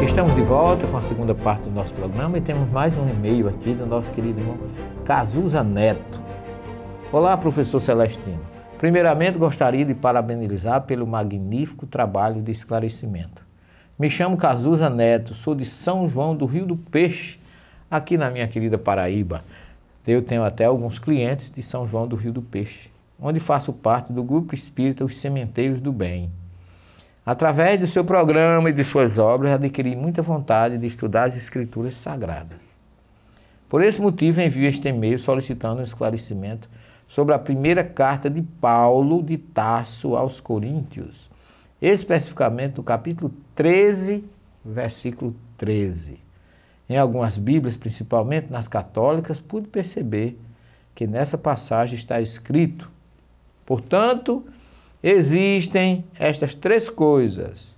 Estamos de volta com a segunda parte do nosso programa e temos mais um e-mail aqui do nosso querido irmão Cazuza Neto. Olá, professor Celestino. Primeiramente, gostaria de parabenizar pelo magnífico trabalho de esclarecimento. Me chamo Cazuza Neto, sou de São João do Rio do Peixe, aqui na minha querida Paraíba. Eu tenho até alguns clientes de São João do Rio do Peixe, onde faço parte do grupo espírita Os Sementeiros do Bem. Através do seu programa e de suas obras, adquiri muita vontade de estudar as Escrituras Sagradas. Por esse motivo, envio este e-mail solicitando um esclarecimento sobre a primeira carta de Paulo de Tarso aos Coríntios, especificamente no capítulo 13, versículo 13. Em algumas Bíblias, principalmente nas católicas, pude perceber que nessa passagem está escrito: portanto, existem estas três coisas: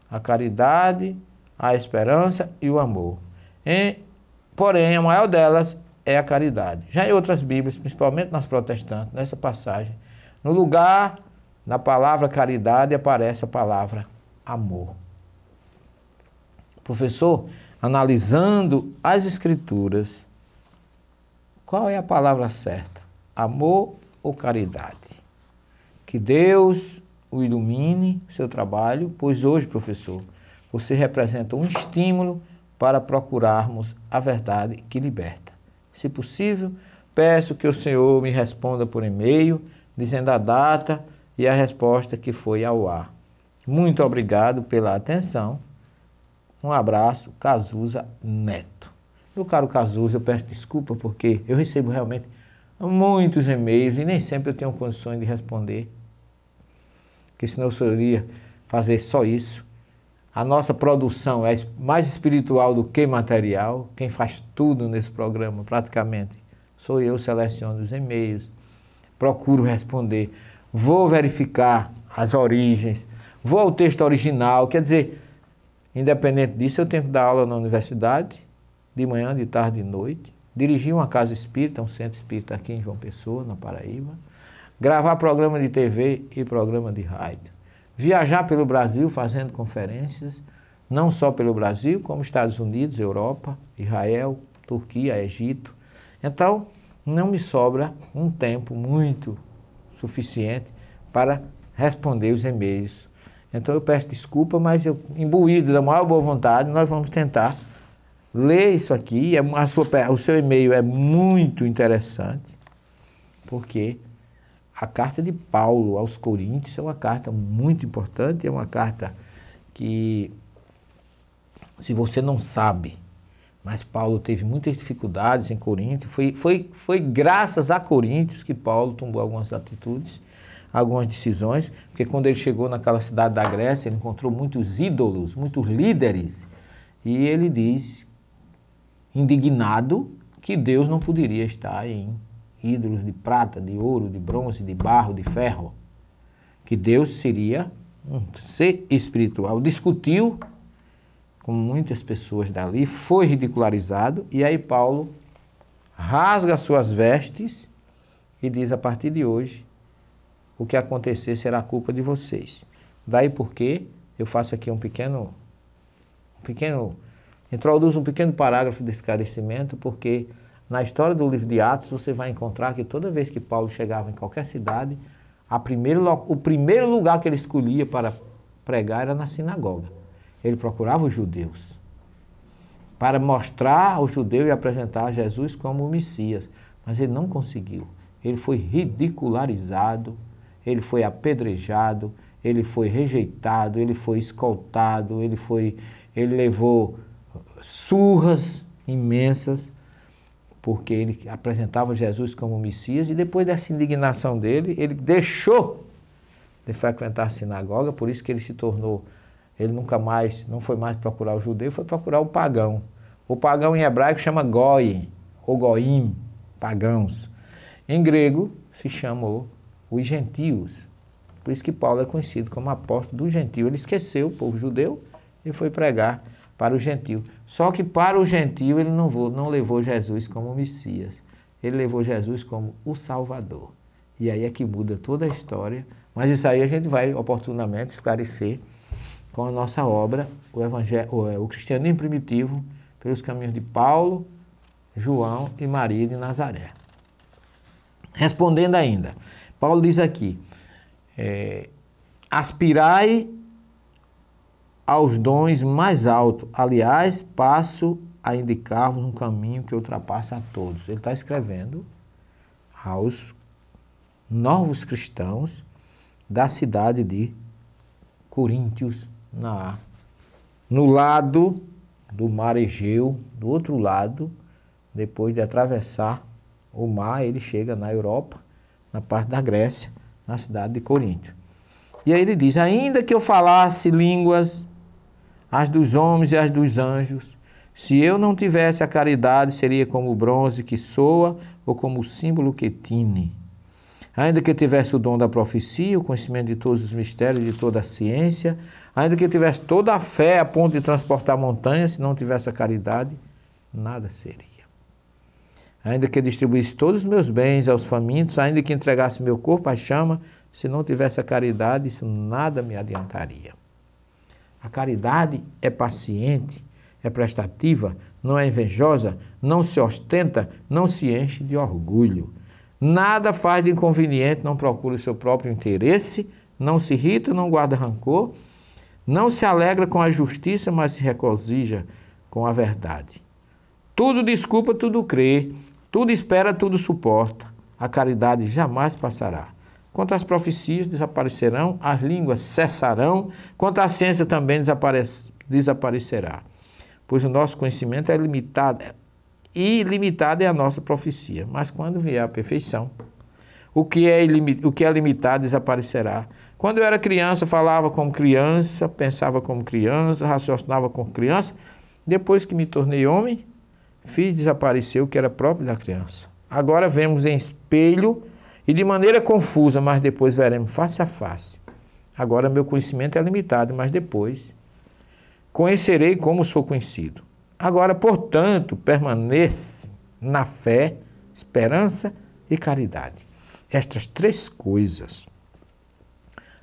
a caridade, a esperança e o amor. Porém, a maior delas é a caridade. Já em outras Bíblias, principalmente nas protestantes, nessa passagem, no lugar da palavra caridade aparece a palavra amor. Professor, analisando as Escrituras, qual é a palavra certa? Amor ou caridade? Que Deus o ilumine, seu trabalho, pois hoje, professor, você representa um estímulo para procurarmos a verdade que liberta. Se possível, peço que o senhor me responda por e-mail, dizendo a data e a resposta que foi ao ar. Muito obrigado pela atenção. Um abraço, Cazuza Neto. Meu caro Cazuza, eu peço desculpa porque eu recebo realmente muitos e-mails e nem sempre eu tenho condições de responder, porque senão eu só iria fazer só isso. A nossa produção é mais espiritual do que material. Quem faz tudo nesse programa, praticamente, sou eu. Seleciono os e-mails, procuro responder, vou verificar as origens, vou ao texto original. Quer dizer, independente disso, eu tenho que dar aula na universidade, de manhã, de tarde e de noite, dirigir uma casa espírita, um centro espírita aqui em João Pessoa, na Paraíba, gravar programa de TV e programa de rádio, viajar pelo Brasil fazendo conferências, não só pelo Brasil, como Estados Unidos, Europa, Israel, Turquia, Egito. Então, não me sobra um tempo muito suficiente para responder os e-mails. Então eu peço desculpa, mas eu, imbuído da maior boa vontade, nós vamos tentar ler isso aqui. O seu e-mail é muito interessante, porque a carta de Paulo aos Coríntios é uma carta muito importante, é uma carta que, se você não sabe, mas Paulo teve muitas dificuldades em Coríntios, foi graças a Coríntios que Paulo tomou algumas atitudes, algumas decisões, porque quando ele chegou naquela cidade da Grécia, ele encontrou muitos ídolos, muitos líderes, e ele diz, indignado, que Deus não poderia estar em ídolos de prata, de ouro, de bronze, de barro, de ferro, que Deus seria um ser espiritual. Discutiu com muitas pessoas dali, foi ridicularizado, e aí Paulo rasga suas vestes e diz: a partir de hoje, o que acontecer será culpa de vocês. Daí porque eu faço aqui introduzo um pequeno parágrafo de esclarecimento, porque na história do livro de Atos você vai encontrar que toda vez que Paulo chegava em qualquer cidade, o primeiro lugar que ele escolhia para pregar era na sinagoga. Ele procurava os judeus, para mostrar ao judeu e apresentar Jesus como o Messias, mas ele não conseguiu. Ele foi ridicularizado, ele foi apedrejado, ele foi rejeitado, ele foi escoltado, ele levou surras imensas, porque ele apresentava Jesus como Messias, e depois dessa indignação dele, ele deixou de frequentar a sinagoga, por isso que ele não foi mais procurar o judeu, foi procurar o pagão. O pagão em hebraico chama goi, ou goim, pagãos. Em grego se chamou os gentios. Por isso que Paulo é conhecido como apóstolo do gentio. Ele esqueceu o povo judeu e foi pregar para o gentio. Só que para o gentio ele não levou Jesus como Messias. Ele levou Jesus como o Salvador. E aí é que muda toda a história. Mas isso aí a gente vai oportunamente esclarecer com a nossa obra, o Cristianismo Primitivo, pelos caminhos de Paulo, João e Maria de Nazaré. Respondendo ainda, Paulo diz aqui, aspirai aos dons mais altos. Aliás, passo a indicar-vos um caminho que ultrapassa a todos. Ele está escrevendo aos novos cristãos da cidade de Coríntios, no lado do mar Egeu, do outro lado, depois de atravessar o mar, ele chega na Europa, na parte da Grécia, na cidade de Corinto. E aí ele diz, ainda que eu falasse línguas, as dos homens e as dos anjos, se eu não tivesse a caridade, seria como o bronze que soa ou como o símbolo que tine. Ainda que eu tivesse o dom da profecia, o conhecimento de todos os mistérios, de toda a ciência, ainda que eu tivesse toda a fé a ponto de transportar montanhas, se não tivesse a caridade, nada seria. Ainda que eu distribuísse todos os meus bens aos famintos, ainda que entregasse meu corpo à chama, se não tivesse a caridade, isso nada me adiantaria. A caridade é paciente, é prestativa, não é invejosa, não se ostenta, não se enche de orgulho. Nada faz de inconveniente, não procura o seu próprio interesse, não se irrita, não guarda rancor, não se alegra com a justiça, mas se regozija com a verdade. Tudo desculpa, tudo crê, tudo espera, tudo suporta. A caridade jamais passará. Quanto às profecias, desaparecerão, as línguas cessarão, quanto à ciência também desaparecerá. Pois o nosso conhecimento é limitado, e limitada é a nossa profecia. Mas quando vier a perfeição, o que é limitado desaparecerá. Quando eu era criança, falava como criança, pensava como criança, raciocinava como criança. Depois que me tornei homem, fiz desaparecer o que era próprio da criança. Agora vemos em espelho e de maneira confusa, mas depois veremos face a face. Agora meu conhecimento é limitado, mas depois conhecerei como sou conhecido. Agora, portanto, permanece na fé, esperança e caridade. Estas três coisas,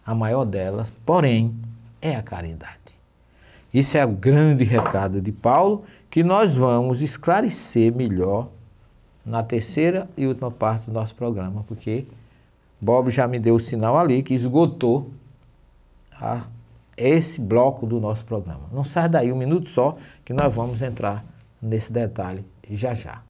a maior delas, porém, é a caridade. Isso é o grande recado de Paulo, que nós vamos esclarecer melhor na terceira e última parte do nosso programa, porque Bob já me deu o sinal ali que esgotou esse bloco do nosso programa. Não sai daí um minuto só, que nós vamos entrar nesse detalhe já já.